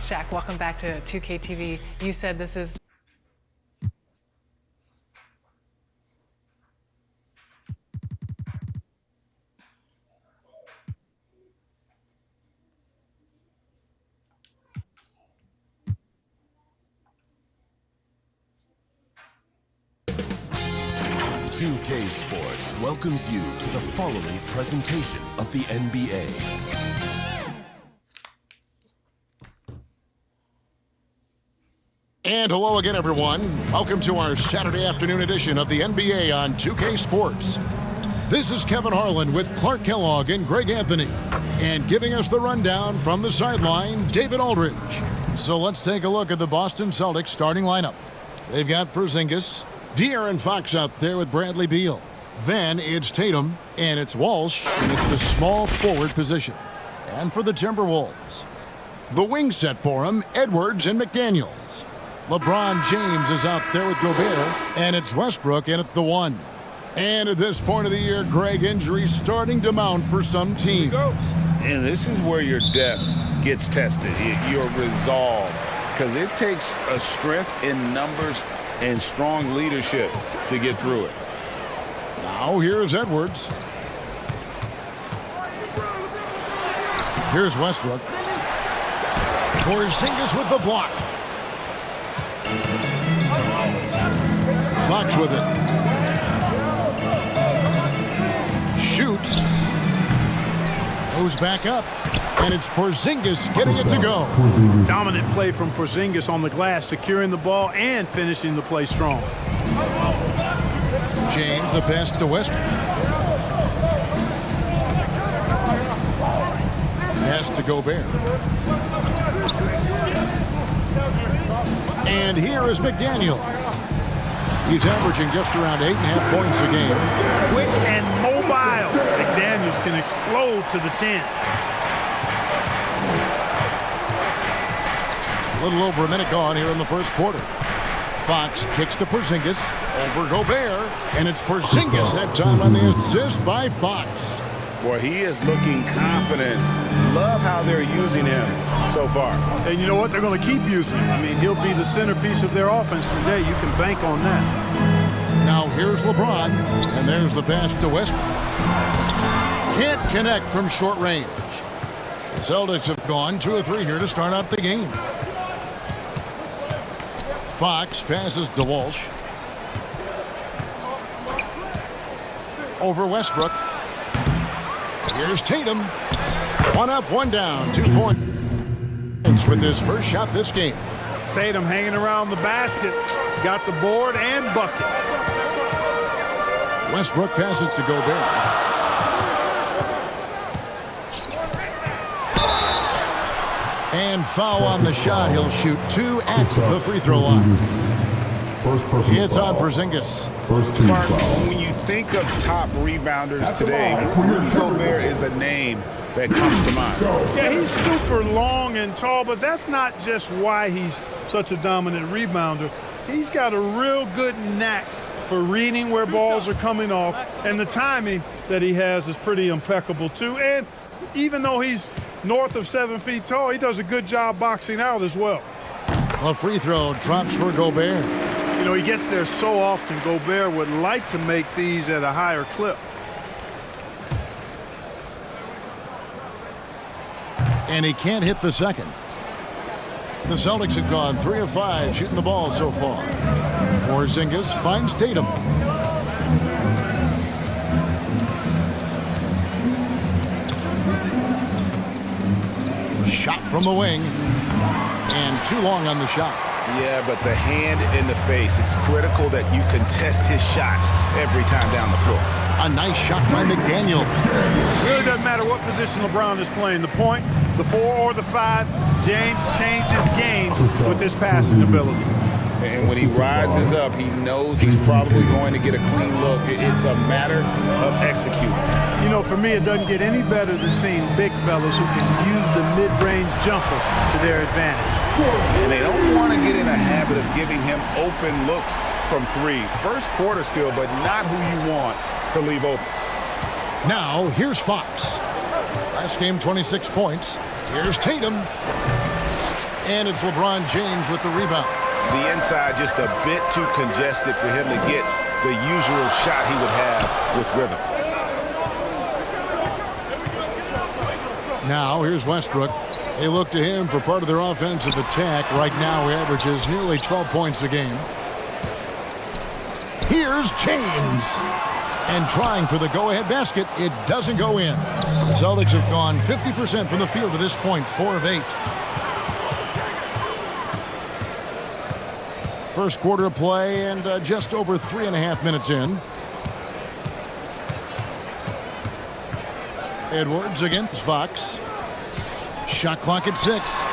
Shaq, welcome back to 2K TV. You said this is .2K Sports welcomes you to the following presentation of the NBA. And hello again, everyone. Welcome to our Saturday afternoon edition of the NBA on 2K Sports. This is Kevin Harlan with Clark Kellogg and Greg Anthony. And giving us the rundown from the sideline, David Aldridge. So let's take a look at the Boston Celtics starting lineup. They've got Porzingis, De'Aaron Fox out there with Bradley Beal. Then it's Tatum, and it's Walsh at the small forward position. And for the Timberwolves, the wing set for him, Edwards and McDaniels. LeBron James is out there with Gobert, and it's Westbrook in at the 1. And at this point of the year, Greg, injuries starting to mount for some teams. And this is where your depth gets tested, your resolve, because it takes a strength in numbers and strong leadership to get through it. Now here's Edwards. Here's Westbrook. Porzingis with the block. Fox with it. Shoots. Goes back up. And it's Porzingis getting it to go. Dominant play from Porzingis on the glass, securing the ball and finishing the play strong. James, the pass to Westbrook. Pass to Gobert. And here is McDaniel. He's averaging just around 8.5 points a game. Quick and mobile. McDaniels can explode to the 10. A little over a minute gone here in the first quarter. Fox kicks to Porzingis over Gobert, and it's Porzingis that time on the assist by Fox. Boy, he is looking confident. Love how they're using him so far. And you know what? They're going to keep using him. I mean, he'll be the centerpiece of their offense today. You can bank on that. Now here's LeBron, and there's the pass to Westbrook. Can't connect from short range. The Celtics have gone 2 of 3 here to start out the game. Fox passes to Walsh. Over Westbrook. Here's Tatum. 1 up, 1 down, 2 points with his first shot this game. Tatum hanging around the basket. Got the board and bucket. Westbrook passes to Gobert. And foul on the shot. He'll shoot 2 at the free throw line. It's on Porzingis. Mark, when you think of top rebounders today, Rudy Gobert is a name that comes to mind. Yeah, he's super long and tall, but that's not just why he's such a dominant rebounder. He's got a real good knack for reading where balls are coming off, and the timing that he has is pretty impeccable too. And even though he's north of 7 feet tall, he does a good job boxing out as well. A free throw drops for Gobert. You know, he gets there so often. Gobert would like to make these at a higher clip. And he can't hit the second. The Celtics have gone 3 of 5 shooting the ball so far. Porzingis finds Tatum. Shot from the wing. And too long on the shot. Yeah, but the hand in the face, it's critical that you contest his shots every time down the floor. A nice shot by McDaniel. It really doesn't matter what position LeBron is playing, the point, the 4 or the 5, James changes games with his passing ability. And when he rises up, he knows he's probably going to get a clean look. It's a matter of executing. You know, for me, it doesn't get any better than seeing big fellas who can use the mid-range jumper to their advantage. And they don't want to get in a habit of giving him open looks from 3. First quarter still, but not who you want to leave open. Now, here's Fox. Last game, 26 points. Here's Tatum. And it's LeBron James with the rebound. The inside just a bit too congested for him to get the usual shot he would have with rhythm. Now here's Westbrook. They look to him for part of their offensive attack. Right now he averages nearly 12 points a game. Here's James. And trying for the go-ahead basket, it doesn't go in. The Celtics have gone 50% from the field to this point, 4 of 8. First quarter of play and just over 3.5 minutes in. Edwards against Fox. Shot clock at 6.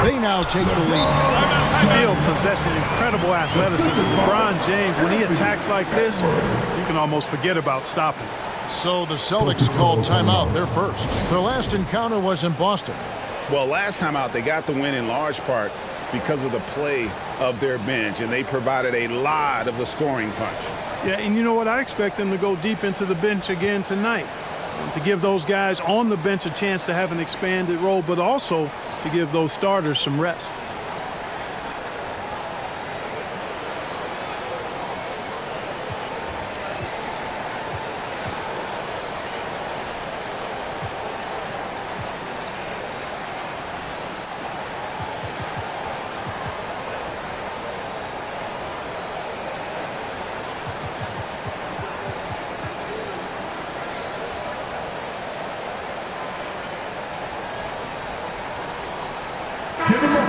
They now take the lead. Still possessing incredible athleticism. LeBron James, when he attacks like this, you can almost forget about stopping. So the Celtics called timeout. They're first. Their last encounter was in Boston. Well, last time out, they got the win in large part because of the play of their bench, and they provided a lot of the scoring punch. Yeah, and you know what? I expect them to go deep into the bench again tonight, to give those guys on the bench a chance to have an expanded role, but also to give those starters some rest.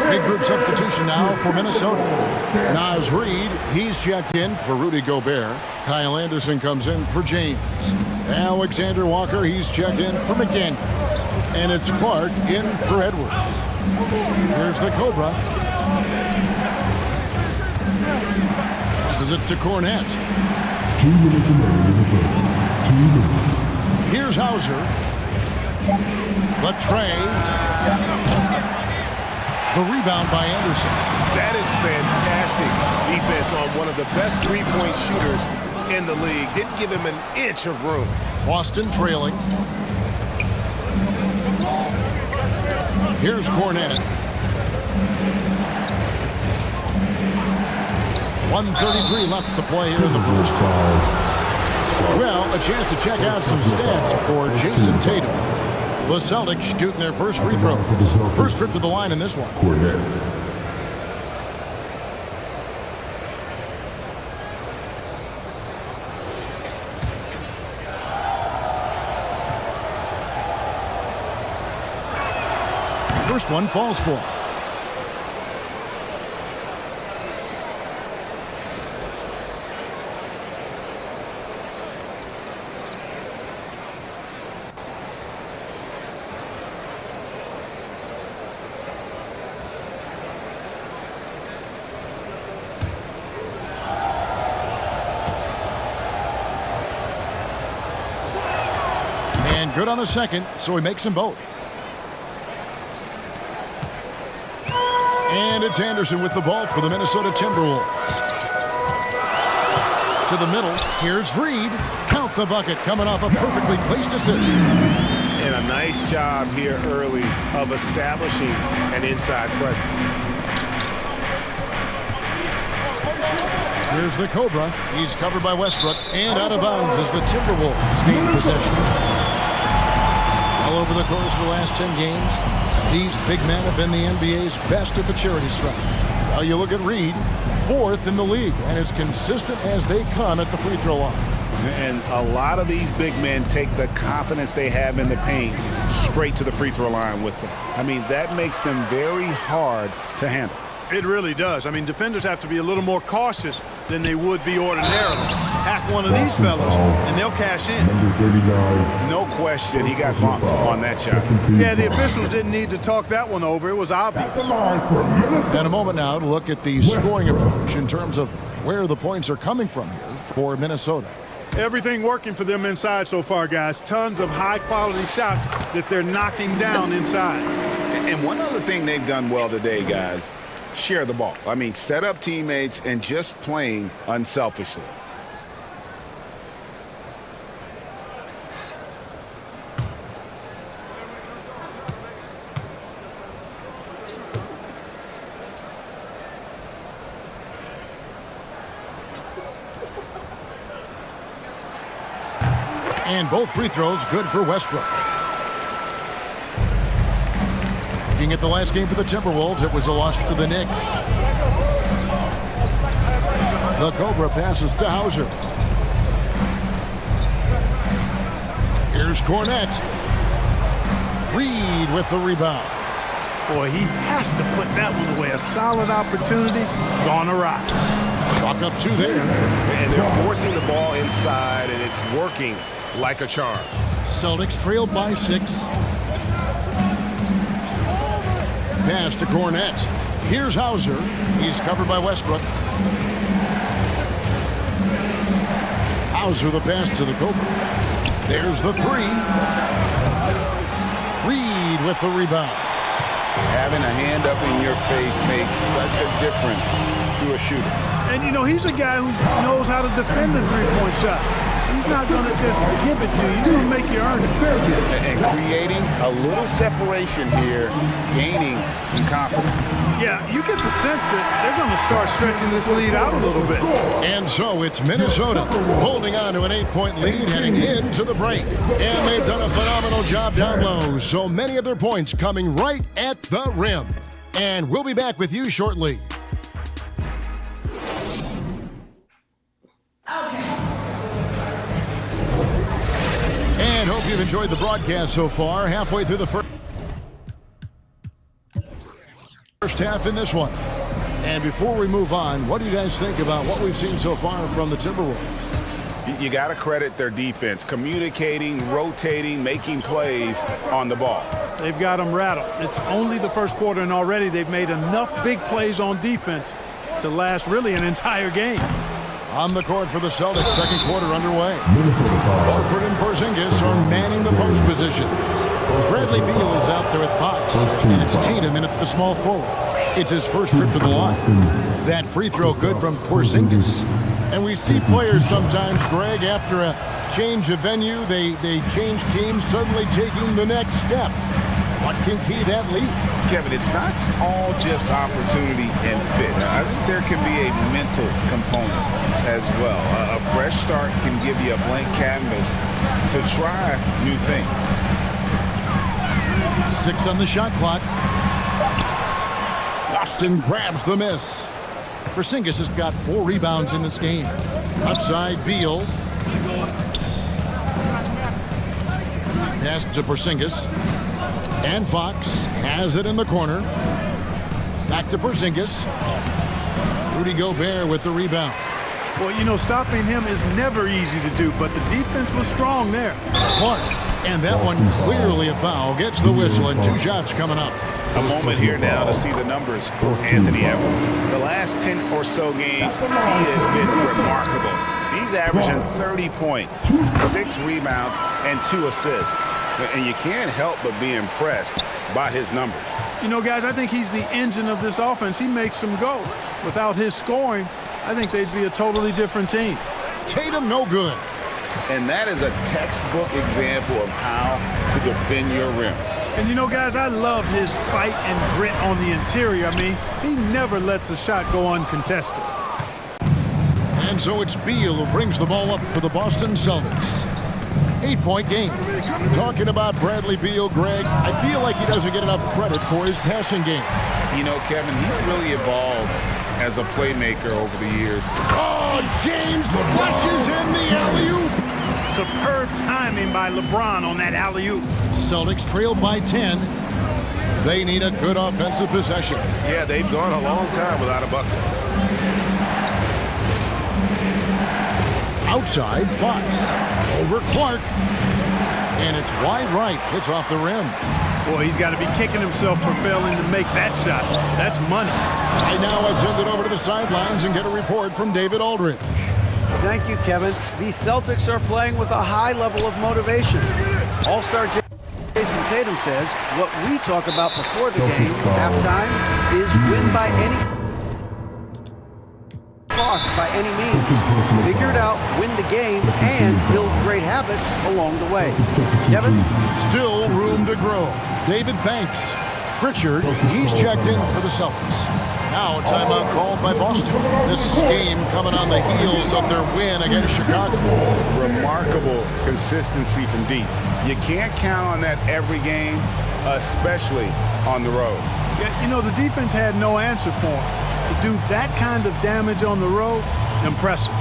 Big group substitution now for Minnesota. Naz Reid, he's checked in for Rudy Gobert. Kyle Anderson comes in for James. Alexander Walker, he's checked in for McDaniels. And it's Clark in for Edwards. Here's the Cobra. Passes it to Cornette. 2 minutes remaining in the first. 2 minutes. Here's Hauser. Latrey. The rebound by Anderson. That is fantastic defense on one of the best three-point shooters in the league. Didn't give him an inch of room. Boston trailing. Here's Cornette. 1:33 left to play here in the first. Well, a chance to check out some stats for Jason Tatum. The Celtics shooting their first free throws. First trip to the line in this one. Cornette. First one falls for him. And good on the second, so he makes them both. And it's Anderson with the ball for the Minnesota Timberwolves. To the middle, here's Reid. Count the bucket, coming off a perfectly placed assist. And a nice job here early of establishing an inside presence. Here's the Cobra. He's covered by Westbrook. And out of bounds as the Timberwolves gain possession. All over the course of the last 10 games, these big men have been the NBA's best at the charity stripe. Now you look at Reid, 4th in the league, and as consistent as they come at the free throw line. And a lot of these big men take the confidence they have in the paint straight to the free throw line with them. I mean, that makes them very hard to handle. It really does. I mean, defenders have to be a little more cautious than they would be ordinarily. Hack one of these fellas, and they'll cash in. Number 39. No question, he got bumped on that shot. Yeah, the officials didn't need to talk that one over. It was obvious. The line for Minnesota. And a moment now to look at the scoring approach in terms of where the points are coming from here for Minnesota. Everything working for them inside so far, guys. Tons of high-quality shots that they're knocking down inside. And one other thing they've done well today, guys, share the ball. I mean, set up teammates and just playing unselfishly. And both free throws good for Westbrook. Looking at the last game for the Timberwolves, it was a loss to the Knicks. The Cobra passes to Hauser. Here's Cornette. Reed with the rebound. Boy, he has to put that one away. A solid opportunity, gone awry. Chalk up 2 there. And they're forcing the ball inside, and it's working like a charm. Celtics trailed by 6. Pass to Cornette. Here's Hauser. He's covered by Westbrook. Hauser the pass to the Cobra. There's the 3. Reed with the rebound. Having a hand up in your face makes such a difference to a shooter. And, you know, he's a guy who knows how to defend the three-point shot. He's not going to just give it to you. He's going to make you earn it. And creating a little separation here, gaining some confidence. Yeah, you get the sense that they're going to start stretching this lead out a little bit. And so it's Minnesota holding on to an 8-point lead heading into the break. And they've done a phenomenal job down low. So many of their points coming right at the rim. And we'll be back with you shortly. And hope you've enjoyed the broadcast so far. Halfway through the first half in this one. And before we move on, what do you guys think about what we've seen so far from the Timberwolves? You got to credit their defense, communicating, rotating, making plays on the ball. They've got them rattled. It's only the first quarter, and already they've made enough big plays on defense to last really an entire game. On the court for the Celtics, second quarter underway. Horford and Porzingis are manning the post position. Bradley Beal is out there with Fox, and it's Tatum in at the small forward. It's his first trip to the line. That free throw good from Porzingis. And we see players sometimes, Greg, after a change of venue, they change teams, suddenly taking the next step. What can key that lead? Kevin, it's not all just opportunity and fit. I think there can be a mental component as well. A fresh start can give you a blank canvas to try new things. 6 on the shot clock. Boston grabs the miss. Porzingis has got 4 rebounds in this game. Upside, Beal. Pass to Porzingis. And Fox has it in the corner. Back to Porzingis. Rudy Gobert with the rebound. Well, you know, stopping him is never easy to do, but the defense was strong there. Clark. And that one clearly a foul. Gets the whistle and 2 shots coming up. A moment here now to see the numbers for Anthony Edwards. The last 10 or so games, he has been remarkable. He's averaging 30 points, 6 rebounds, and 2 assists. And you can't help but be impressed by his numbers. You know, guys, I think he's the engine of this offense. He makes them go. Without his scoring, I think they'd be a totally different team. Tatum no good. And that is a textbook example of how to defend your rim. And you know, guys, I love his fight and grit on the interior. I mean, he never lets a shot go uncontested. And so it's Beal who brings the ball up for the Boston Celtics. 8-point game. Talking about Bradley Beal, Greg, I feel like he doesn't get enough credit for his passing game. You know, Kevin, he's really evolved as a playmaker over the years. Oh, James flushes in the alley-oop. Superb timing by LeBron on that alley-oop. Celtics trail by 10. They need a good offensive possession. Yeah, they've gone a long time without a bucket. Outside, Fox. Over Clark. And it's wide right. Hits off the rim. Boy, he's got to be kicking himself for failing to make that shot. That's money. Right now, I send it over to the sidelines and get a report from David Aldridge. Thank you, Kevin. The Celtics are playing with a high level of motivation. All-star Jason Tatum says what we talk about before the game, halftime, is win by any cost, by any means. Figure it out, win the game, and build great habits along the way. Kevin? Still room to grow. David, thanks. Pritchard, he's checked in for the Celtics. Now a timeout called by Boston. This game coming on the heels of their win against Chicago. Remarkable consistency from deep. You can't count on that every game, especially on the road. Yeah, you know, the defense had no answer for him. To do that kind of damage on the road, impressive.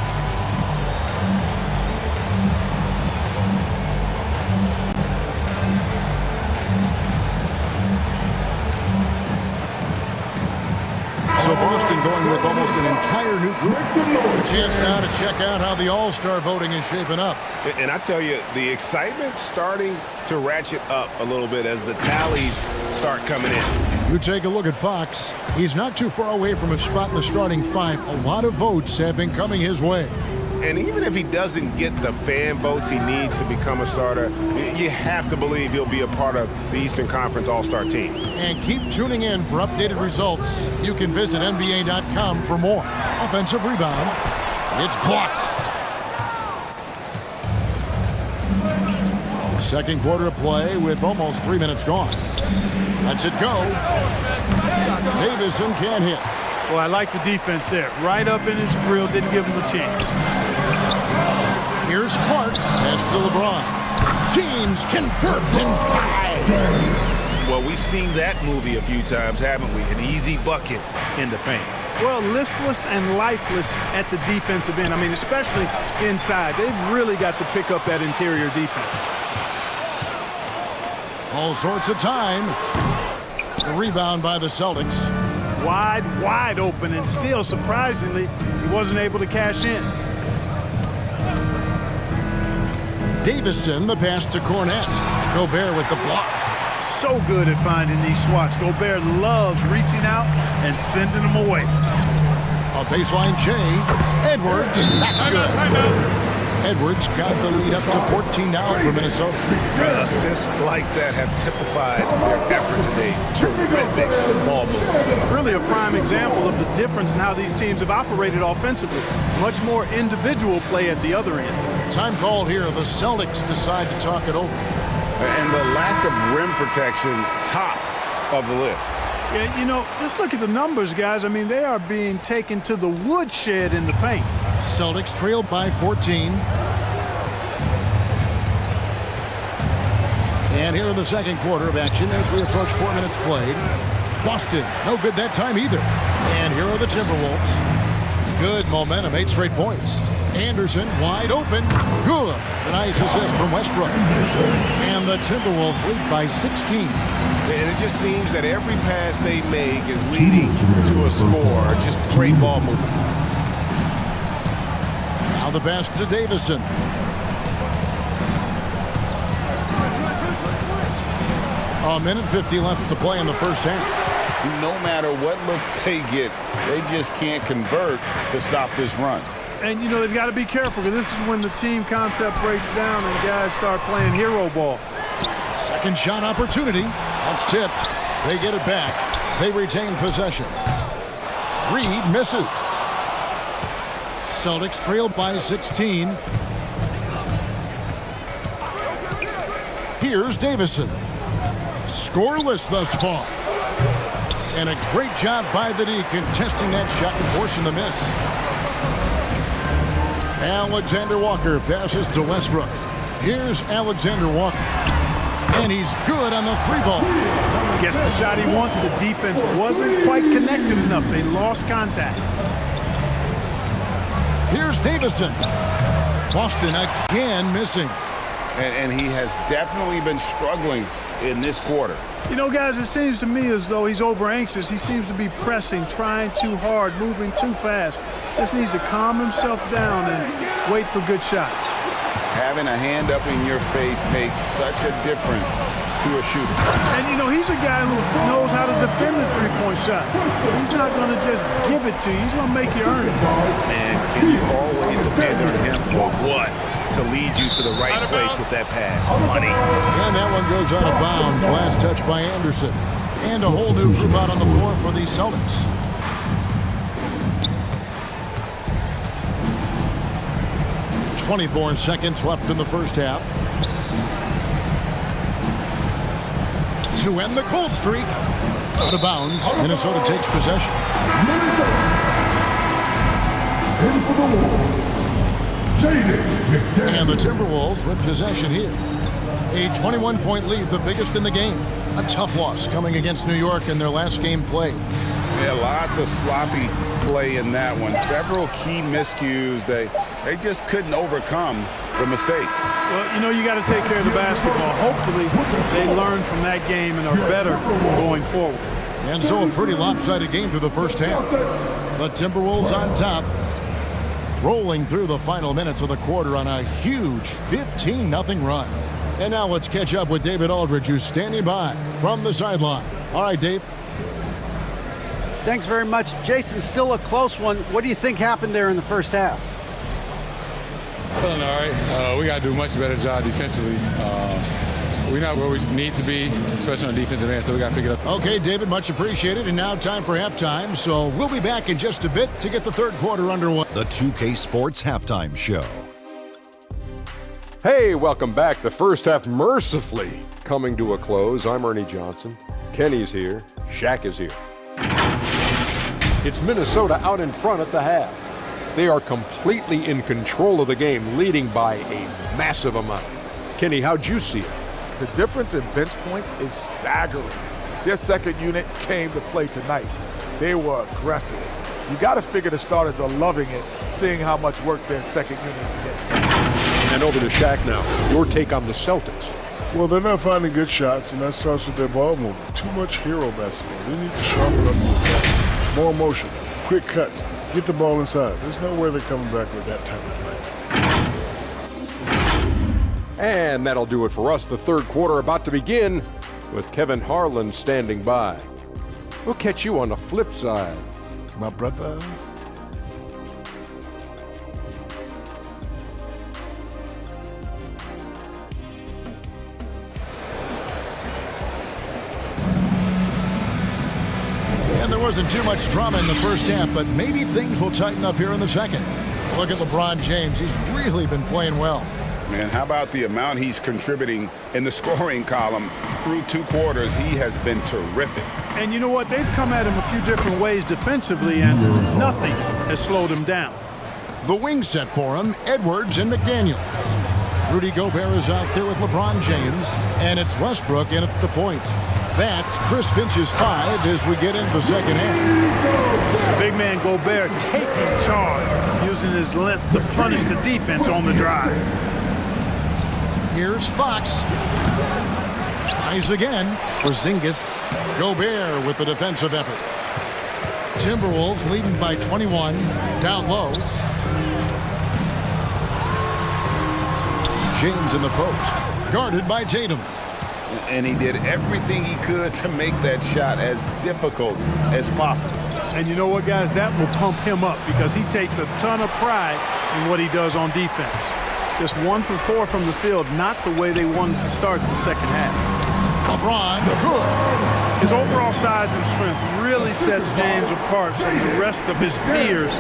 So Boston going with almost an entire new group. A chance now to check out how the All-Star voting is shaping up. And I tell you, the excitement's starting to ratchet up a little bit as the tallies start coming in. You take a look at Fox. He's not too far away from a spot in the starting five. A lot of votes have been coming his way. And even if he doesn't get the fan votes he needs to become a starter, you have to believe he'll be a part of the Eastern Conference All-Star team. And keep tuning in for updated results. You can visit NBA.com for more. Offensive rebound. It's blocked. Second quarter of play with almost 3 minutes gone. Lets it go. Davison can't hit. Well, I like the defense there. Right up in his grill, didn't give him a chance. Here's Clark. Pass to LeBron. James converts inside. Well, we've seen that movie a few times, haven't we? An easy bucket in the paint. Well, listless and lifeless at the defensive end. I mean, especially inside. They've really got to pick up that interior defense. All sorts of time. The rebound by the Celtics. Wide open, and still, surprisingly, he wasn't able to cash in. Davison, the pass to Cornette. Gobert with the block. So good at finding these swats. Gobert loves reaching out and sending them away. A baseline J. Edwards. That's good. Edwards got the lead up to 14 now for Minnesota. Assists like that have typified their effort today. Terrific ball movement. Really a prime example of the difference in how these teams have operated offensively. Much more individual play at the other end. Time called here. The Celtics decide to talk it over. And the lack of rim protection, top of the list. Yeah, you know, just look at the numbers, guys. I mean, they are being taken to the woodshed in the paint. Celtics trailed by 14. And here in the second quarter of action as we approach 4 minutes played. Boston, no good that time either. And here are the Timberwolves. Good momentum, 8 straight points. Anderson wide open. Good. A nice assist from Westbrook. And the Timberwolves lead by 16. And it just seems that every pass they make is leading to a score. Just great ball movement. Now the pass to Davison. A minute 50 left to play in the first half. No matter what looks they get, they just can't convert to stop this run. And, you know, they've got to be careful because this is when the team concept breaks down and guys start playing hero ball. Second shot opportunity. That's tipped. They get it back. They retain possession. Reed misses. Celtics trailed by 16. Here's Davison. Scoreless thus far. And a great job by the D contesting that shot and forcing the miss. Alexander Walker passes to Westbrook. Here's Alexander Walker. And he's good on the 3-ball. Gets the shot he wants. The defense wasn't quite connected enough. They lost contact. Here's Davison. Boston again missing. And he has definitely been struggling in this quarter. You know, guys, it seems to me as though he's over anxious. He seems to be pressing, trying too hard, moving too fast. Just needs to calm himself down and wait for good shots. Having a hand up in your face makes such a difference to a shooter. And, you know, he's a guy who knows how to defend the three-point shot. He's not going to just give it to you. He's going to make you earn it. And can you always depend on him or what to lead you to the right place with that pass? Money. And that one goes out of bounds. Last touch by Anderson. And a whole new group out on the floor for the Celtics. .24 seconds left in the first half. To end the cold streak, Out of bounds, Minnesota takes possession. And the Timberwolves with possession here. A 21-point lead, the biggest in the game. A tough loss coming against New York in their last game played. Yeah, lots of sloppy play in that one. Several key miscues. They just couldn't overcome the mistakes. Well, you know, you got to take care of the basketball. Hopefully, they learn from that game and are better going forward. And so a pretty lopsided game through the first half. The Timberwolves on top, rolling through the final minutes of the quarter on a huge 15-0 run. And now let's catch up with David Aldridge, who's standing by from the sideline. All right, Dave. Thanks very much. Jason, still a close one. What do you think happened there in the first half? Feeling all right. We got to do a much better job defensively. We're not where we need to be, especially on the defensive end, so we got to pick it up. Okay, David, much appreciated. And now time for halftime. So we'll be back in just a bit to get the third quarter underway. The 2K Sports Halftime Show. Hey, welcome back. The first half mercifully coming to a close. I'm Ernie Johnson. Kenny's here. Shaq is here. It's Minnesota out in front at the half. They are completely in control of the game, leading by a massive amount. Kenny, how'd you see it? The difference in bench points is staggering. Their second unit came to play tonight. They were aggressive. You got to figure the starters are loving it, seeing how much work their second unit is getting. And over to Shaq now. Your take on the Celtics. Well, they're not finding good shots, and that starts with their ball movement. Too much hero basketball. They need to sharpen up the attack. More motion, quick cuts, get the ball inside. There's no way they're coming back with that type of play. And that'll do it for us. The third quarter about to begin with Kevin Harlan standing by. We'll catch you on the flip side. My brother. And there wasn't too much drama in the first half, but maybe things will tighten up here in the second. Look at LeBron James. He's really been playing well. Man, how about the amount he's contributing in the scoring column through two quarters? He has been terrific. And you know what? They've come at him a few different ways defensively, and nothing has slowed him down. The wing set for him, Edwards and McDaniels. Rudy Gobert is out there with LeBron James, and it's Westbrook in at the point. That's Chris Finch's 5 as we get into the second half. Big man Gobert taking charge, using his length to punish the defense on the drive. Here's Fox. Tries again. Porzingis. Gobert with the defensive effort. Timberwolves leading by 21. Down low. James in the post. Guarded by Tatum. And he did everything he could to make that shot as difficult as possible. And you know what, guys? That will pump him up because he takes a ton of pride in what he does on defense. Just 1 for 4 from the field, not the way they wanted to start the second half. LeBron, good. His overall size and strength really sets James apart from the rest of his peers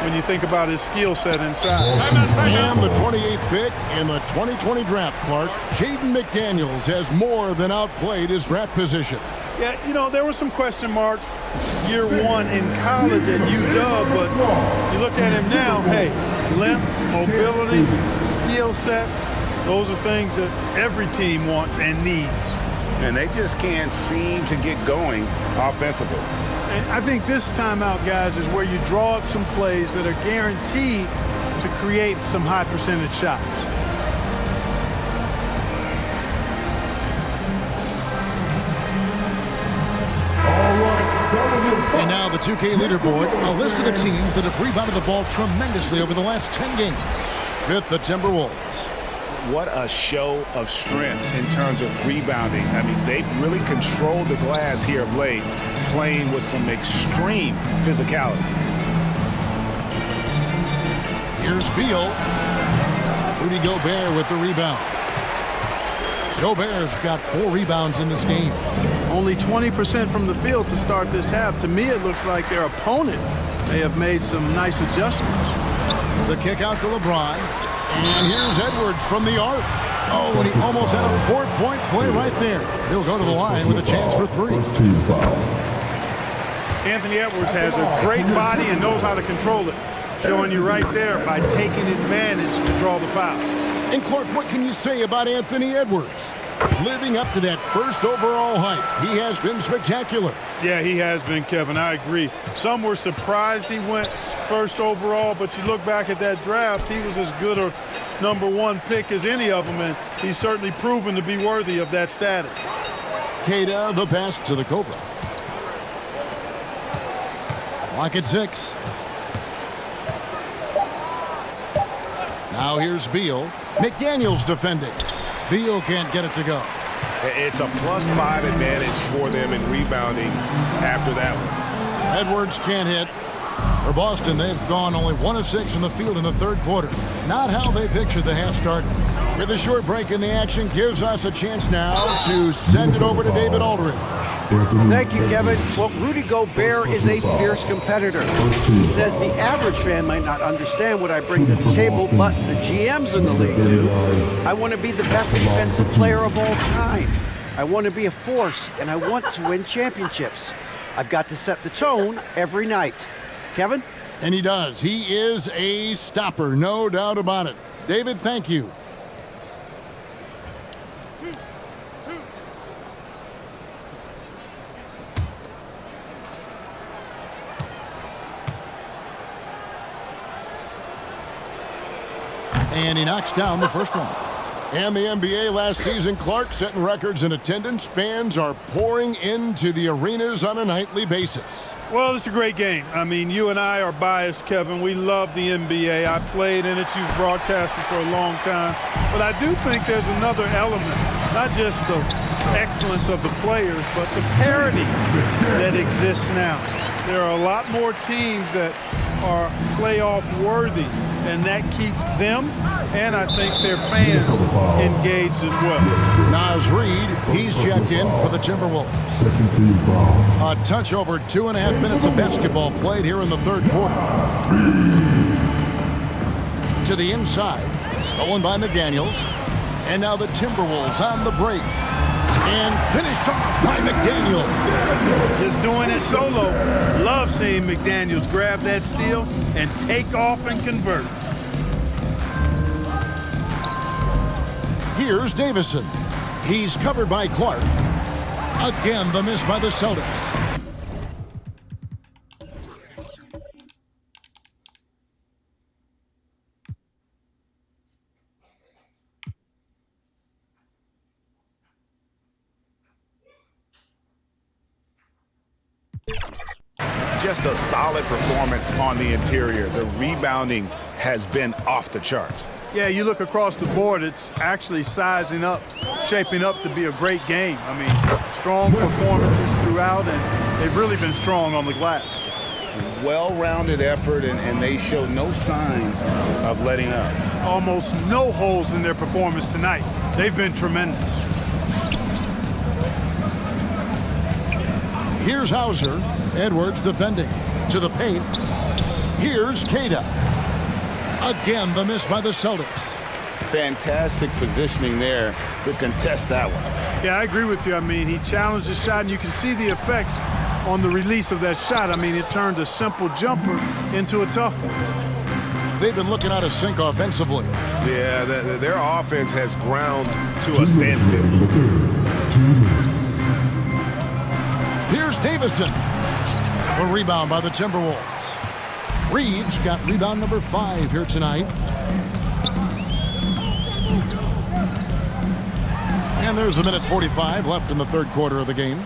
when you think about his skill set inside. And the 28th pick in the 2020 draft, Clark, Jaden McDaniels has more than outplayed his draft position. Yeah, you know, there were some question marks year one in college at UW, but you look at him now, hey, length, mobility, skill set, those are things that every team wants and needs. And they just can't seem to get going offensively. And I think this timeout, guys, is where you draw up some plays that are guaranteed to create some high percentage shots. And now the 2K leaderboard, a list of the teams that have rebounded the ball tremendously over the last 10 games. Fifth, the Timberwolves. What a show of strength in terms of rebounding. I mean, they've really controlled the glass here of late, playing with some extreme physicality. Here's Beal. Rudy Gobert with the rebound. Gobert's got 4 rebounds in this game. Only 20% from the field to start this half. To me, it looks like their opponent may have made some nice adjustments. The kick out to LeBron. And here's Edwards from the arc. Oh, and he almost had a 4-point play right there. He'll go to the line with a chance for 3. Anthony Edwards has a great body and knows how to control it. Showing you right there by taking advantage to draw the foul. And Clark, what can you say about Anthony Edwards? Living up to that first overall hype, he has been spectacular. Yeah, he has been, Kevin. I agree. Some were surprised he went first overall, but you look back at that draft, he was as good a #1 pick as any of them, and he's certainly proven to be worthy of that status. Queta, the pass to the Cobra. Lock at 6. Now here's Beal. McDaniels defending. Beal can't get it to go. It's a +5 advantage for them in rebounding after that one. Edwards can't hit. For Boston, they've gone only 1 of 6 from the field in the third quarter. Not how they pictured the half started. With a short break in the action, gives us a chance now to send it over to David Aldridge. Thank you, Kevin. Well, Rudy Gobert is a fierce competitor. He says the average fan might not understand what I bring to the table, but the GMs in the league do. I want to be the best defensive player of all time. I want to be a force, and I want to win championships. I've got to set the tone every night. Kevin? And he does. He is a stopper, no doubt about it. David, thank you. And he knocks down the first one. And the NBA last season, Clark setting records in attendance. Fans are pouring into the arenas on a nightly basis. Well, it's a great game. I mean, you and I are biased, Kevin. We love the NBA. I played in it. You've broadcasted for a long time. But I do think there's another element, not just the excellence of the players, but the parity that exists now. There are a lot more teams that are playoff worthy, and that keeps them and I think their fans engaged as well. Naz Reid, he's checked in for the Timberwolves. A touch over 2.5 minutes of basketball played here in the third quarter. To the inside, stolen by McDaniels. And now the Timberwolves on the break. And finished off by McDaniels. Just doing it solo. Love seeing McDaniels grab that steal and take off and convert. Here's Davison. He's covered by Clark. Again, the miss by the Celtics. Just a solid performance on the interior. The rebounding has been off the charts. Yeah, you look across the board, it's actually sizing up, shaping up to be a great game. I mean, strong performances throughout, and they've really been strong on the glass. Well-rounded effort, and they show no signs of letting up. Almost no holes in their performance tonight. They've been tremendous. Here's Hauser. Edwards defending. To the paint. Here's Queta. Again, the miss by the Celtics. Fantastic positioning there to contest that one. Yeah, I agree with you. I mean, he challenged the shot, and you can see the effects on the release of that shot. I mean, it turned a simple jumper into a tough one. They've been looking out of sync offensively. Yeah, their offense has ground to a standstill. Here's Davison. A rebound by the Timberwolves. Reeves got rebound number 5 here tonight. And there's 1:45 left in the third quarter of the game.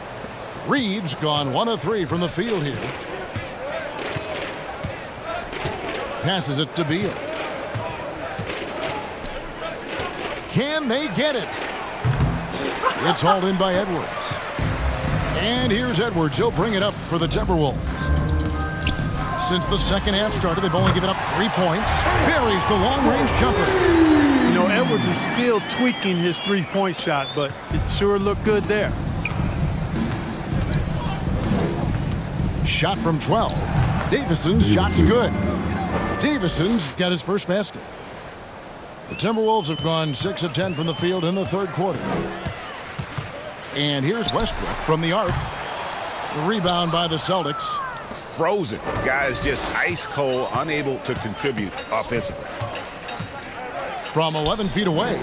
Reeves gone 1 of 3 from the field here. Passes it to Beal. Can they get it? It's hauled in by Edwards. And here's Edwards. He'll bring it up for the Timberwolves. Since the second half started, they've only given up 3 points. Buries the long-range jumper. You know, Edwards is still tweaking his three-point shot, but it sure looked good there. Shot from 12. Davison's shot's good. Davison's got his first basket. The Timberwolves have gone 6 of 10 from the field in the third quarter. And here's Westbrook from the arc. The rebound by the Celtics. Frozen. Guys just ice cold, unable to contribute offensively. From 11 feet away,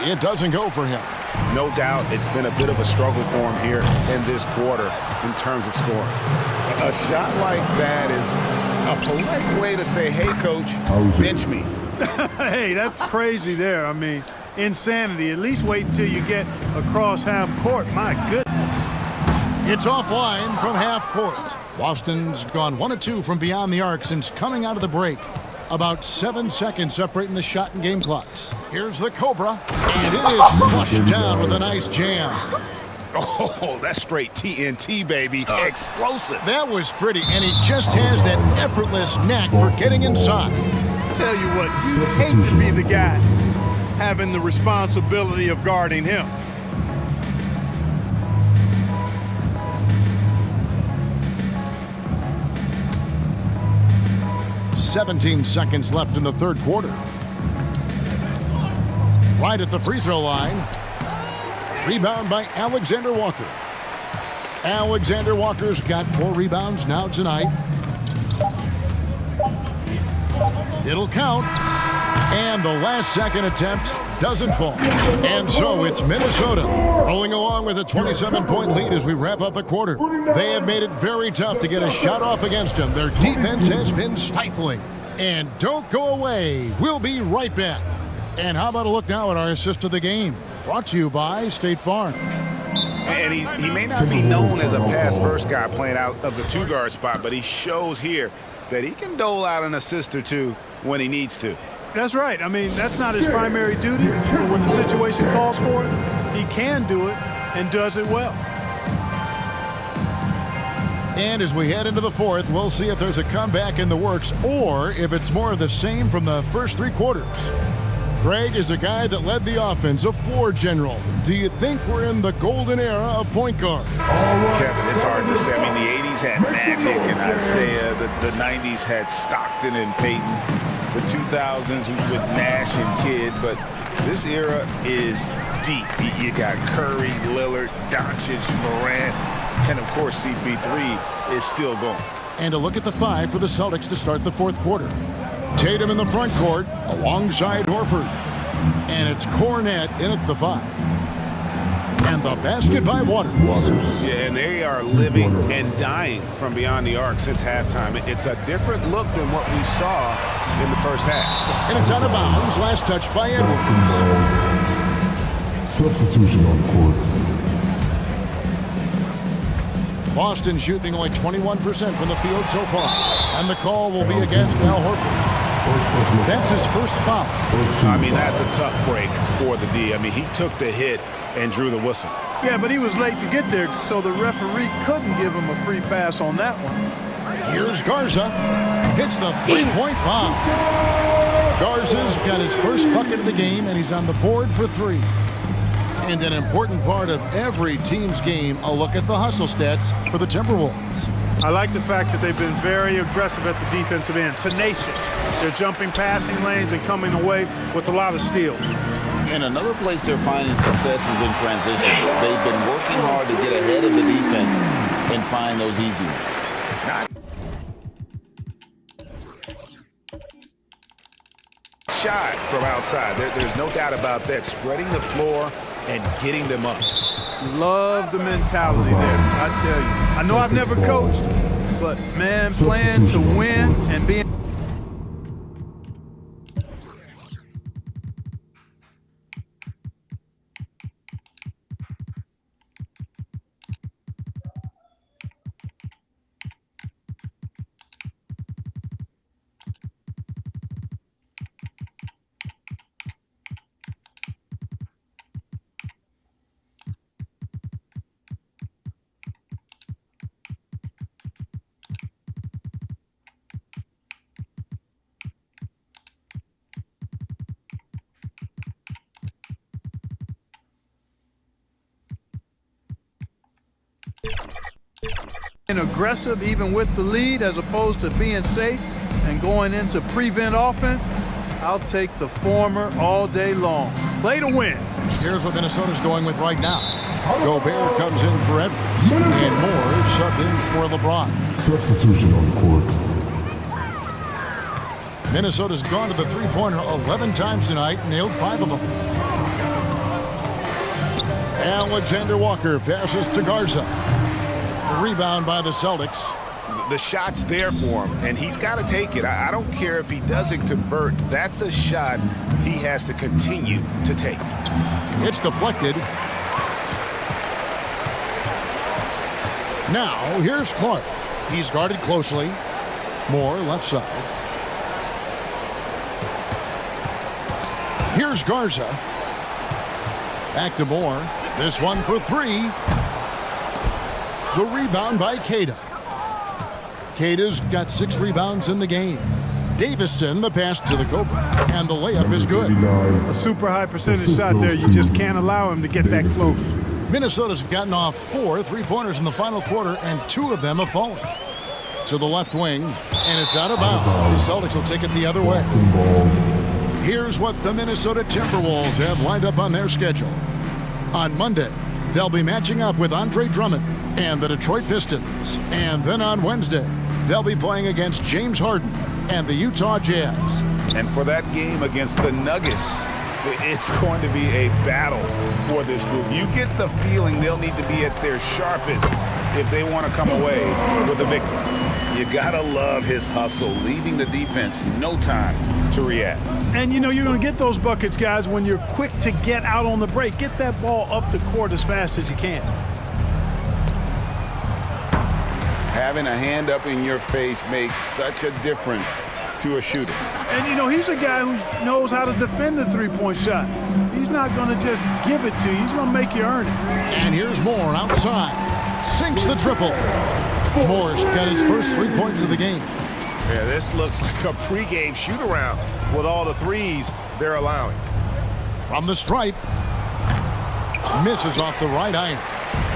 it doesn't go for him. No doubt it's been a bit of a struggle for him here in this quarter in terms of scoring. A shot like that is a polite way to say, hey, coach, bench me. Hey, that's crazy there. I mean, insanity. At least wait until you get across half court. My goodness. It's offline from half court. Boston's gone 1 of 2 from beyond the arc since coming out of the break. About 7 seconds separating the shot and game clocks. Here's the Cobra, and it is flushed down with a nice jam. Oh, that's straight TNT, baby. Explosive. That was pretty, and he just has that effortless knack for getting inside. Tell you what, you hate to be the guy having the responsibility of guarding him. "17 seconds left in the third quarter. Right at the free throw line. Rebound by Alexander Walker. Alexander Walker's got 4 rebounds now tonight. It'll count. And the last second attempt doesn't fall. And so it's Minnesota rolling along with a 27-point lead as we wrap up the quarter. They have made it very tough to get a shot off against them. Their defense has been stifling. And don't go away. We'll be right back. And how about a look now at our assist of the game? Brought to you by State Farm. And he may not be known as a pass-first guy playing out of the 2-guard spot, but he shows here that he can dole out an assist or two when he needs to. That's right. I mean, that's not his primary duty, but when the situation calls for it, he can do it and does it well. And as we head into the fourth, we'll see if there's a comeback in the works or if it's more of the same from the first 3 quarters. Greg is a guy that led the offense, a floor general. Do you think we're in the golden era of point guard? Kevin, it's hard to say. I mean, the 80s had Magic and Isaiah. The 90s had Stockton and Peyton. The 2000s with Nash and Kidd. But this era is deep. You got Curry, Lillard, Doncic, Morant, and of course CP3 is still going. And a look at the 5 for the Celtics to start the fourth quarter. Tatum in the front court alongside Horford. And it's Cornette in at the 5. And the basket by Waters. Yeah, and they are living and dying from beyond the arc since halftime. It's a different look than what we saw in the first half. And it's out of bounds. Last touch by Edwards. Substitution on court. Boston shooting only 21% from the field so far. And the call will be against Al Horford. That's his first foul. I mean, that's a tough break for the D. I mean, he took the hit and drew the whistle. Yeah, but he was late to get there, so the referee couldn't give him a free pass on that one. Here's Garza. Hits the 3-point bomb. Garza's got his first bucket of the game, and he's on the board for 3. And an important part of every team's game, a look at the hustle stats for the Timberwolves. I like the fact that they've been very aggressive at the defensive end, tenacious. They're jumping passing lanes and coming away with a lot of steals. And another place they're finding success is in transition. They've been working hard to get ahead of the defense and find those easy ones. Shot from outside. There's no doubt about that. Spreading the floor and getting them up. Love the mentality there, I tell you. I know I've never coached, but man, playing to win and being aggressive even with the lead as opposed to being safe and going into prevent offense. I'll take the former all day long. Play to win. Here's what Minnesota's going with right now. Gobert comes in for Edwards, and Moore subbed in for LeBron. Substitution on the court. Minnesota's gone to the three-pointer 11 times tonight, nailed 5 of them. Alexander Walker passes to Garza. The rebound by the Celtics. The shot's there for him, and he's got to take it. I don't care if he doesn't convert. That's a shot he has to continue to take. It's deflected. Now, here's Clark. He's guarded closely. Moore, left side. Here's Garza. Back to Moore. This one for 3. The rebound by Queta. Queta's got 6 rebounds in the game. Davison, the pass to the Cobra, and the layup is good. A super high percentage shot there. You just can't allow him to get that close. Minnesota's gotten off 4 3-pointers in the final quarter, and 2 of them have fallen. To the left wing, and it's out of bounds. The Celtics will take it the other way. Here's what the Minnesota Timberwolves have lined up on their schedule. On Monday, they'll be matching up with Andre Drummond and the Detroit Pistons. And then on Wednesday, they'll be playing against James Harden and the Utah Jazz. And for that game against the Nuggets, it's going to be a battle for this group. You get the feeling they'll need to be at their sharpest if they want to come away with a victory. You gotta love his hustle, leaving the defense no time to react. And you know you're going to get those buckets, guys, when you're quick to get out on the break. Get that ball up the court as fast as you can. Having a hand up in your face makes such a difference to a shooter. And, you know, he's a guy who knows how to defend the three-point shot. He's not going to just give it to you. He's going to make you earn it. And here's Moore outside. Sinks the triple. Moore's got his first 3 points of the game. Yeah, this looks like a pregame shoot-around with all the threes they're allowing. From the stripe. Misses off the right iron.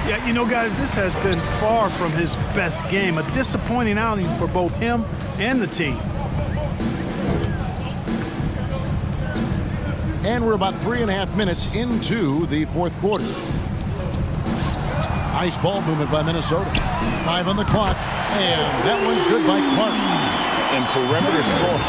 Yeah, you know, guys, this has been far from his best game. A disappointing outing for both him and the team. And we're about 3.5 minutes into the fourth quarter. Nice ball movement by Minnesota. 5 on the clock, and that one's good by Clark. In perimeter scoring,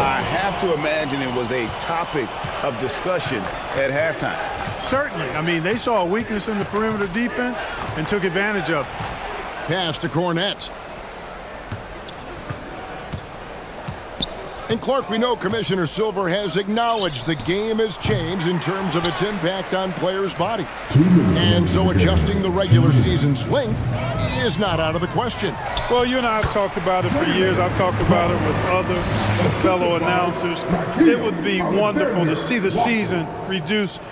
I have to imagine it was a topic of discussion at halftime. Certainly. I mean, they saw a weakness in the perimeter defense and took advantage of it. Pass to Cornette. And Clark, we know Commissioner Silver has acknowledged the game has changed in terms of its impact on players' bodies. And so adjusting the regular season's length is not out of the question. Well, you and I have talked about it for years. I've talked about it with other fellow announcers. It would be wonderful to see the season reduced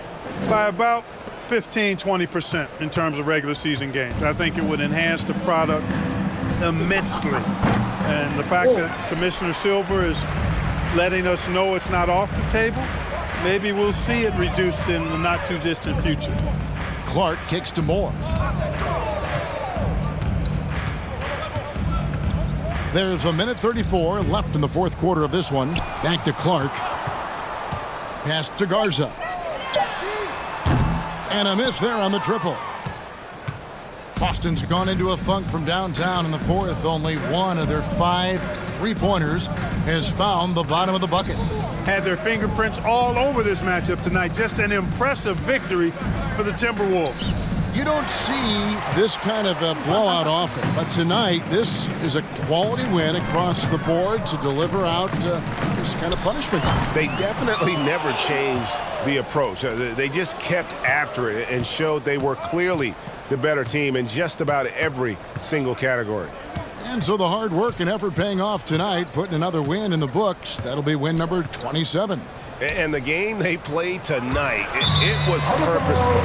by about 15-20% in terms of regular season games. I think it would enhance the product immensely. And the fact that Commissioner Silver is letting us know it's not off the table, maybe we'll see it reduced in the not-too-distant future. Clark kicks to Moore. There's a minute 34 left in the fourth quarter of this one. Back to Clark. Pass to Garza. And a miss there on the triple. Boston's gone into a funk from downtown in the fourth. Only one of their 5 3-pointers has found the bottom of the bucket. Had their fingerprints all over this matchup tonight. Just an impressive victory for the Timberwolves. You don't see this kind of a blowout often, but tonight this is a quality win across the board to deliver out this kind of punishment. They definitely never changed the approach. They just kept after it and showed they were clearly the better team in just about every single category. And so the hard work and effort paying off tonight, putting another win in the books. That'll be win number 27. And the game they played tonight, it was purposeful.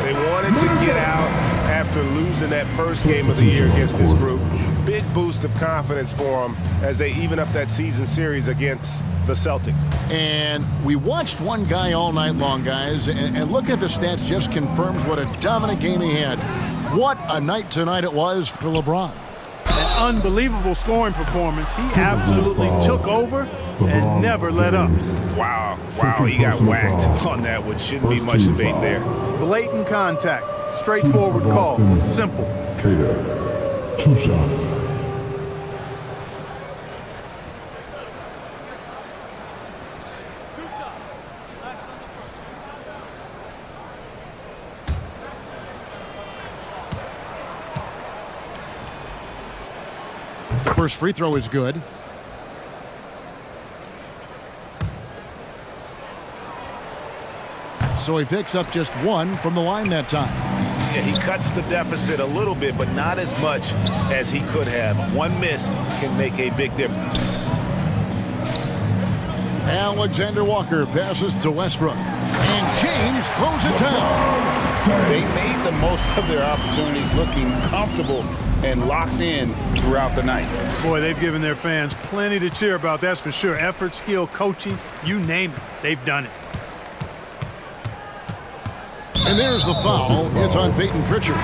They wanted to get out after losing that first game of the year against this group. Big boost of confidence for them as they even up that season series against the Celtics. And we watched one guy all night long, guys, and look at the stats just confirms what a dominant game he had. What a night tonight it was for LeBron. An unbelievable scoring performance. He absolutely took over and never let up. Wow, he got whacked on that one. Shouldn't be much debate there. Blatant contact, straightforward call, simple. KO. 2 shots. The first free throw is good. So he picks up just one from the line that time. Yeah, he cuts the deficit a little bit, but not as much as he could have. One miss can make a big difference. Alexander Walker passes to Westbrook. And James throws it down. They made the most of their opportunities, looking comfortable and locked in throughout the night. Boy, they've given their fans plenty to cheer about, that's for sure. Effort, skill, coaching, you name it, they've done it. And there's the foul. It's on Peyton Pritchard.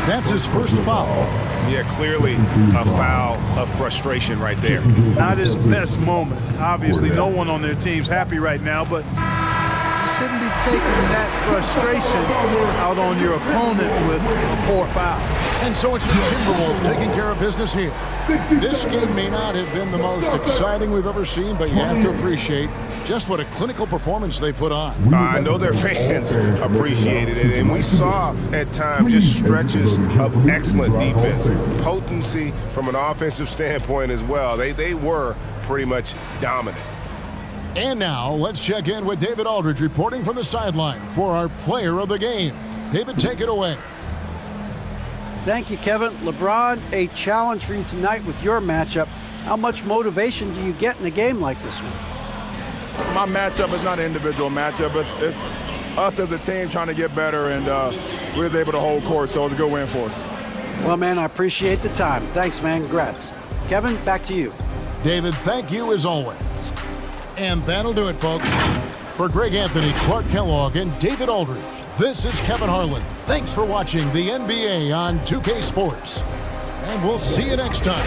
That's his first foul. Yeah, clearly a foul of frustration right there. Not his best moment. Obviously, no one on their team's happy right now, but shouldn't be taking that frustration out on your opponent with a poor foul. And so it's the Timberwolves taking care of business here. This game may not have been the most exciting we've ever seen, but you have to appreciate just what a clinical performance they put on. I know their fans appreciated it, and we saw at times just stretches of excellent defense, potency from an offensive standpoint as well. They were pretty much dominant. And now let's check in with David Aldridge reporting from the sideline for our player of the game. David, take it away. Thank you, Kevin. LeBron, a challenge for you tonight with your matchup. How much motivation do you get in a game like this one? My matchup is not an individual matchup. It's us as a team trying to get better, and we was able to hold court, so it was a good win for us. Well, man, I appreciate the time. Thanks, man. Congrats. Kevin, back to you. David, thank you as always. And that'll do it, folks. For Greg Anthony, Clark Kellogg, and David Aldridge, this is Kevin Harlan. Thanks for watching the NBA on 2K Sports. And we'll see you next time.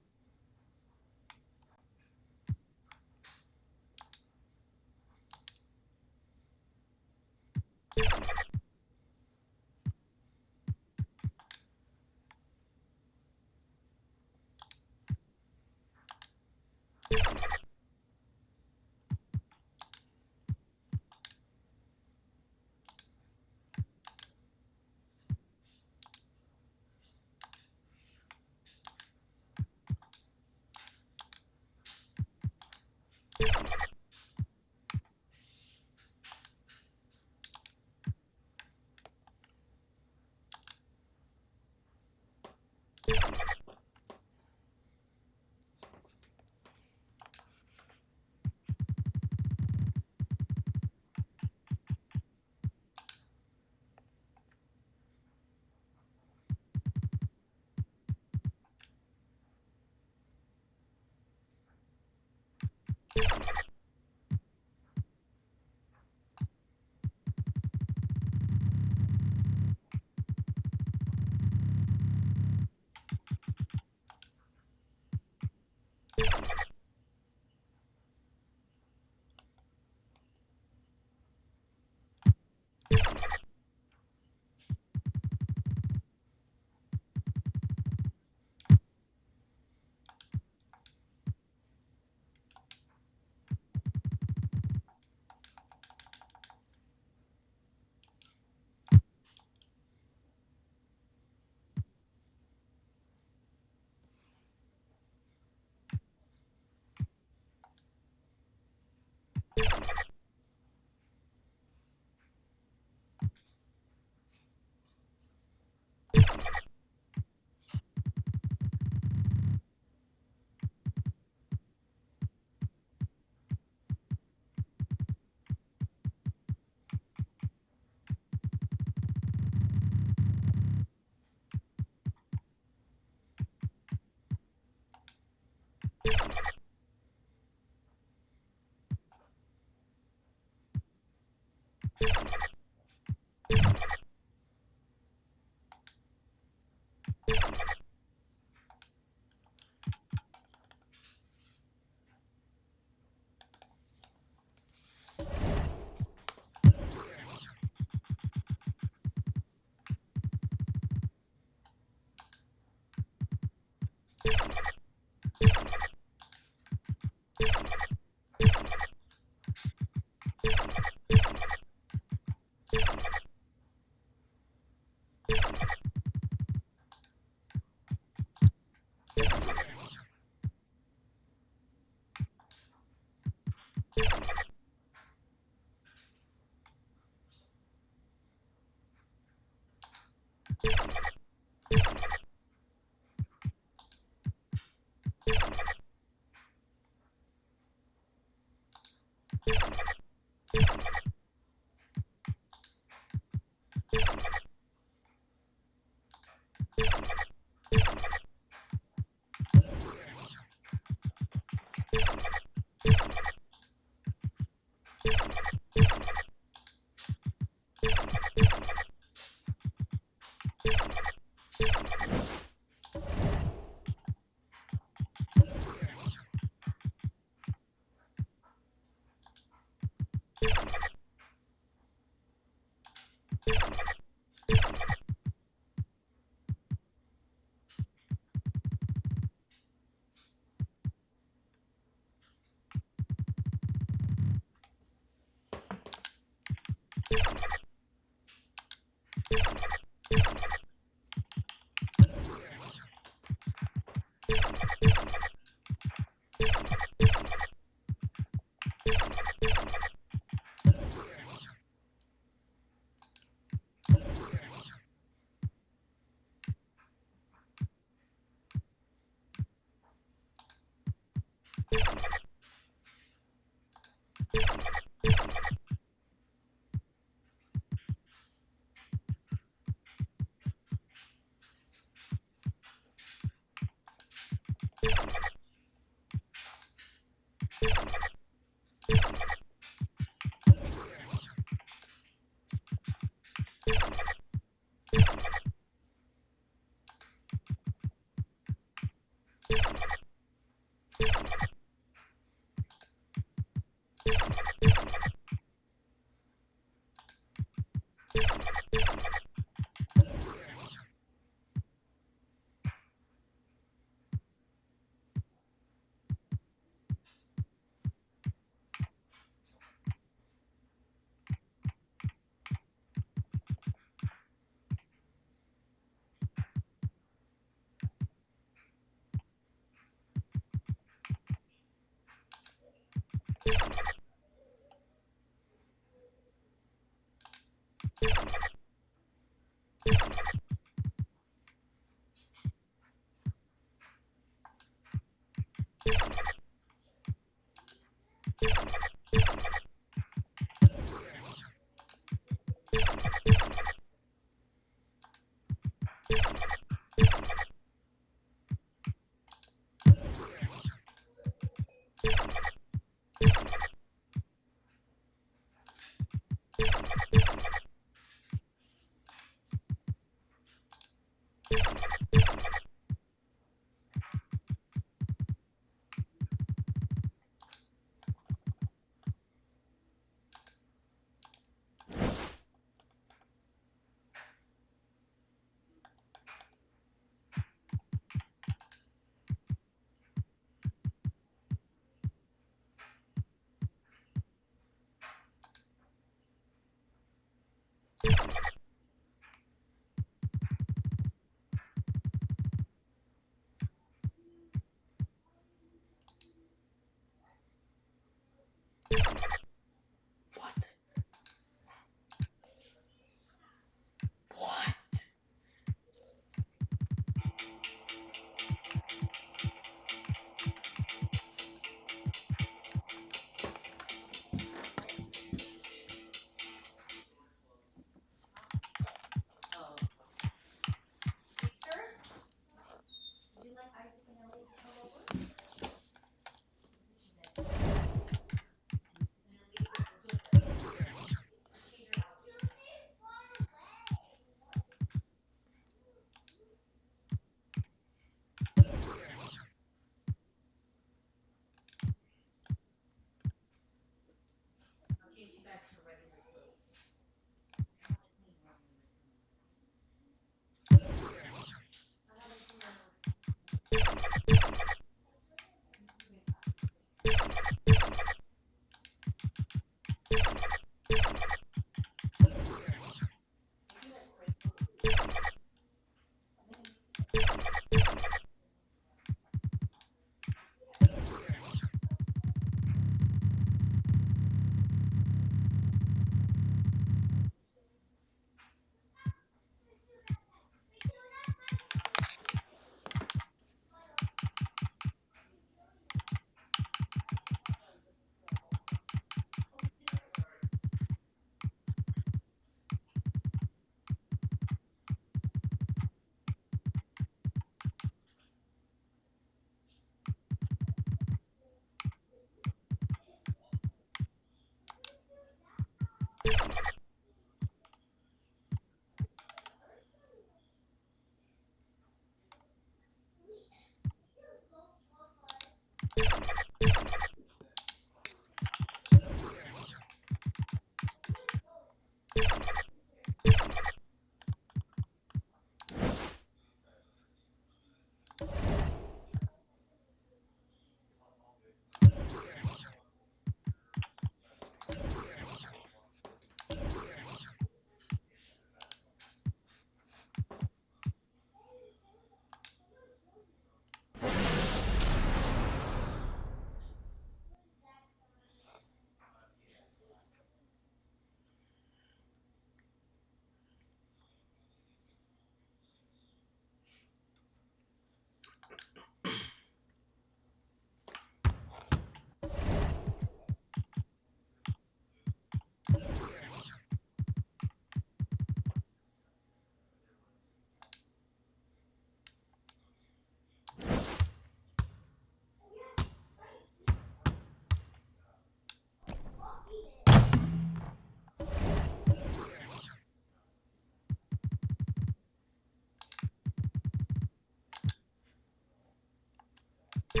Oh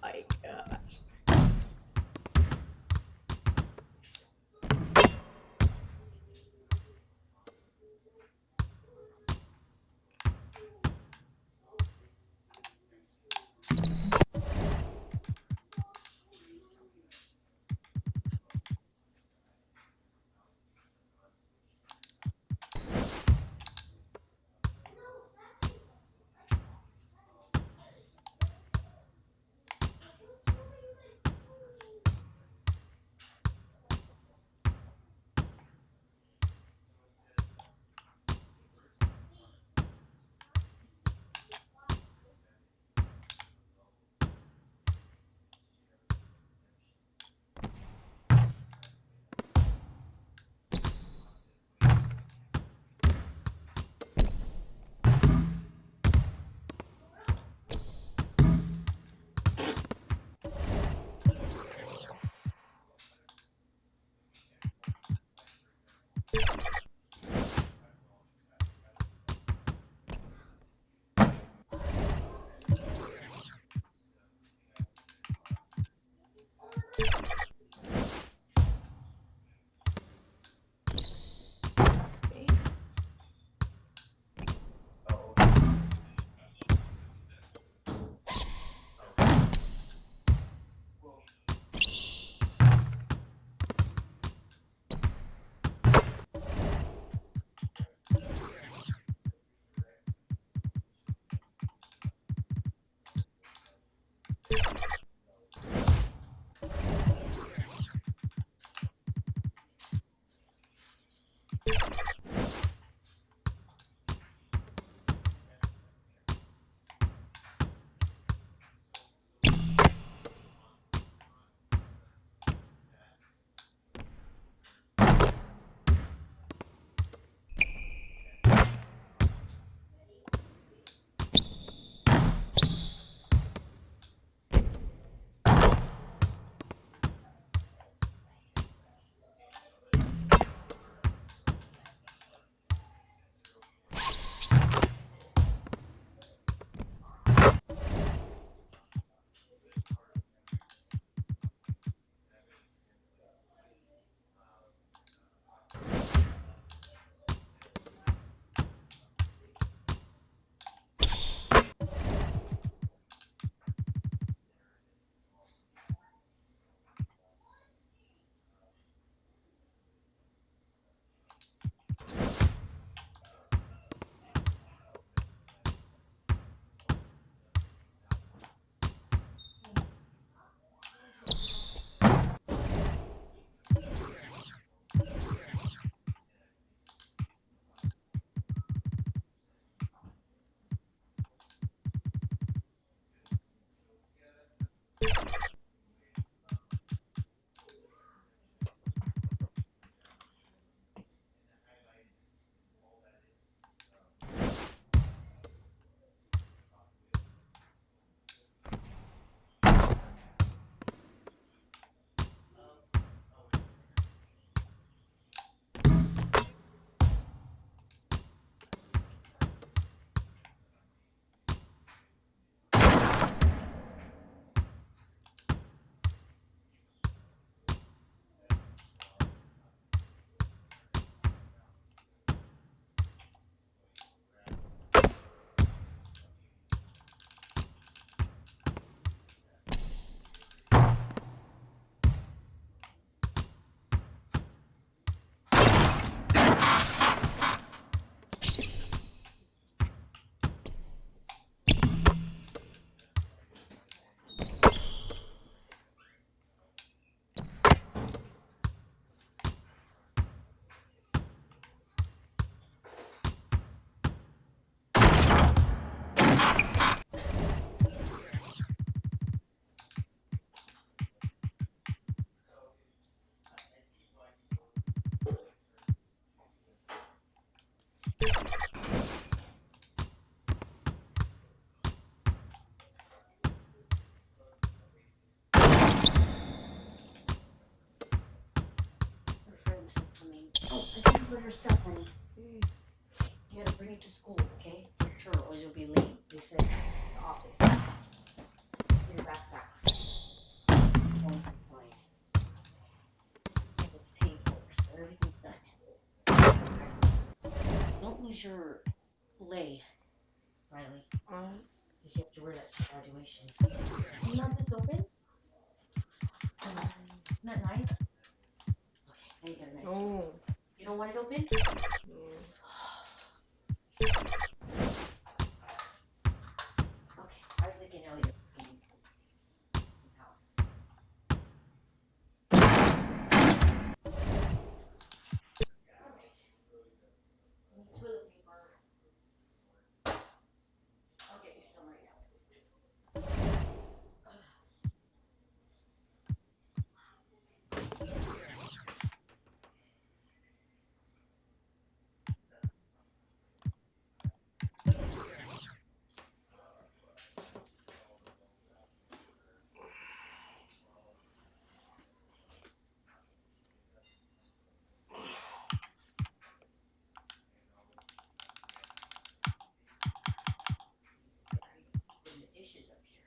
my gosh. put her stuff, honey. You gotta bring it to school, okay? For sure, or you'll be late. They said at the office. Your backpack. Once it's signed. And it's paid for, so everything's done. Don't lose your lei, Riley. Because you have to wear that to graduation. Do you want this open? Not 9? Okay, now you got a nice one. You don't want it open? Okay, Riley can Elliot in the house. Toilet paper. I'll get you some right now. Putting the dishes up here.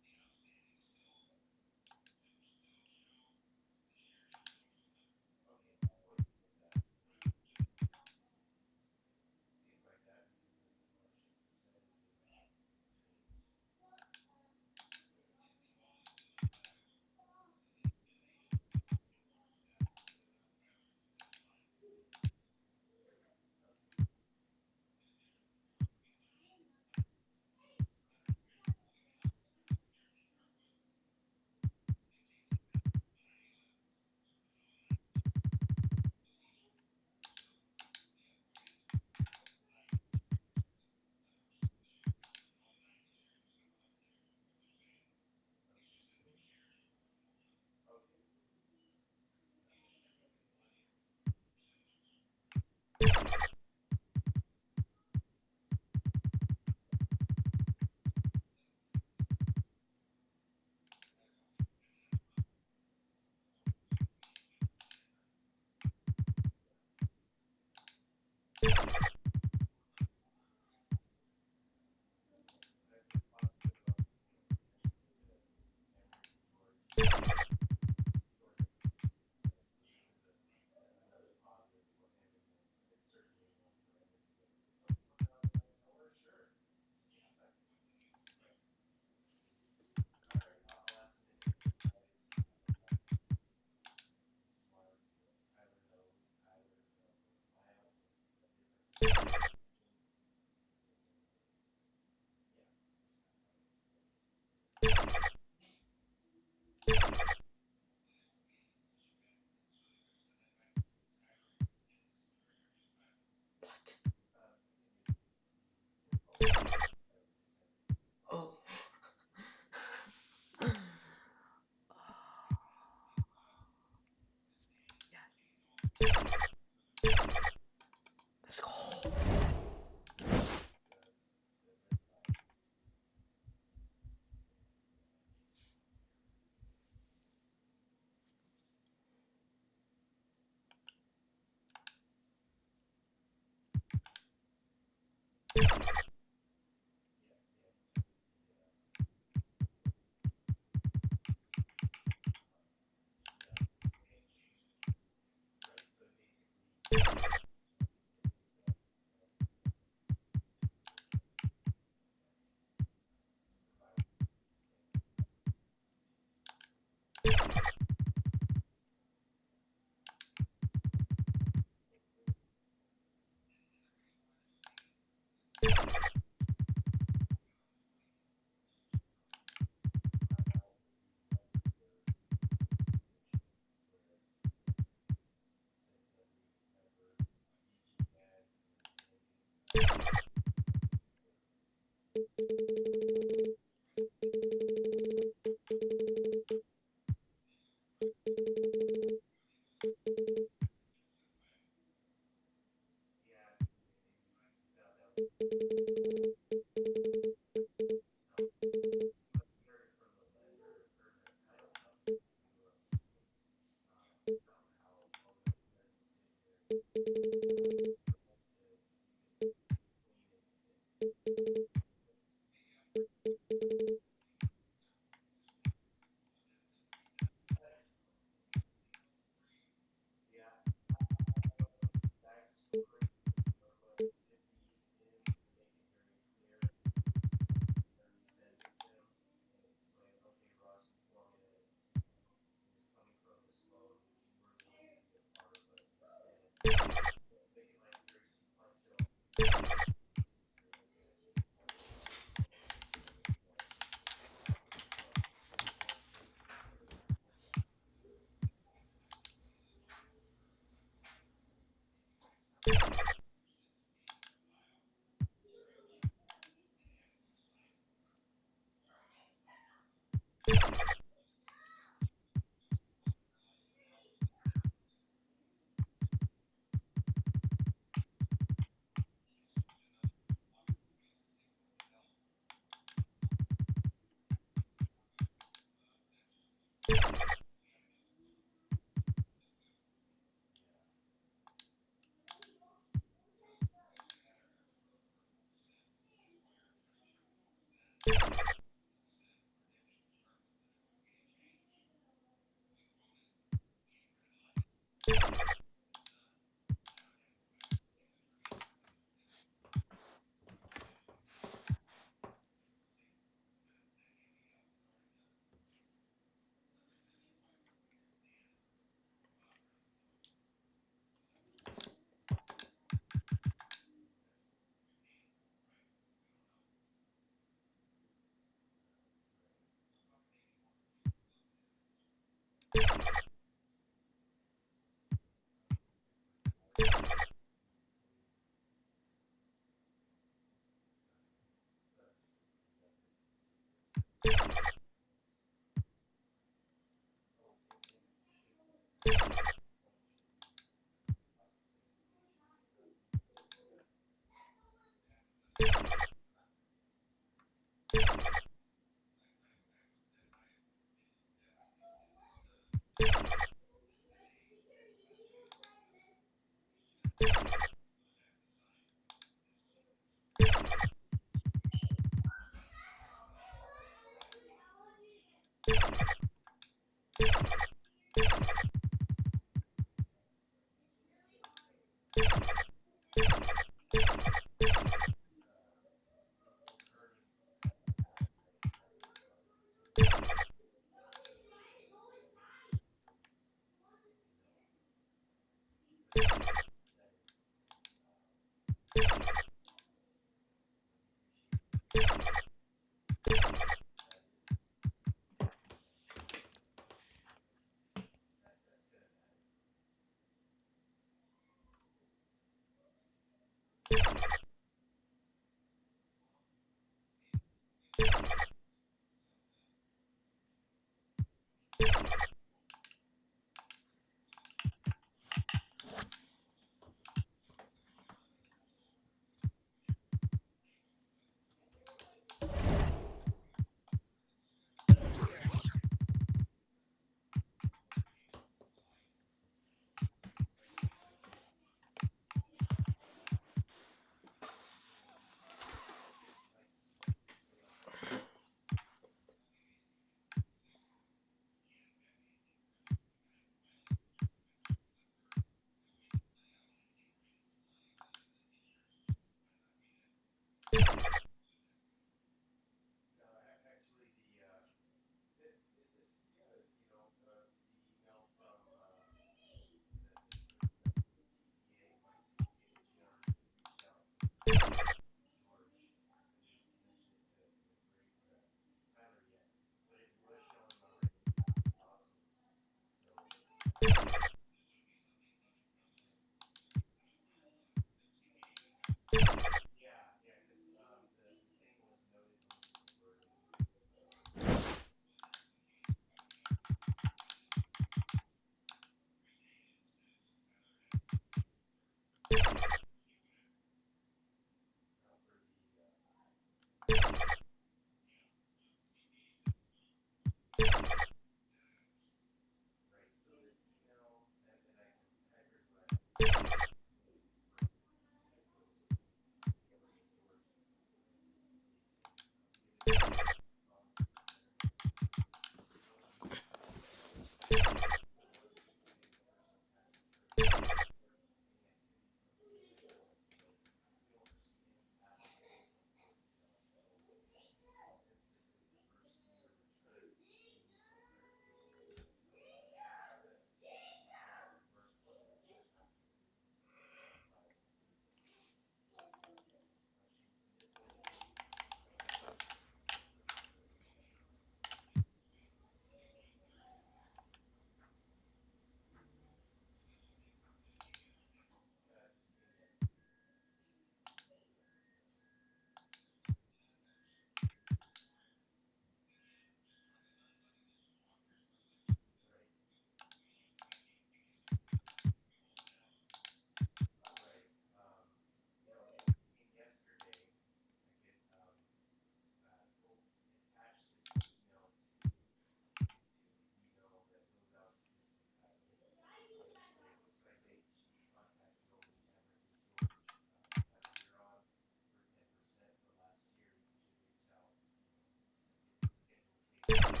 You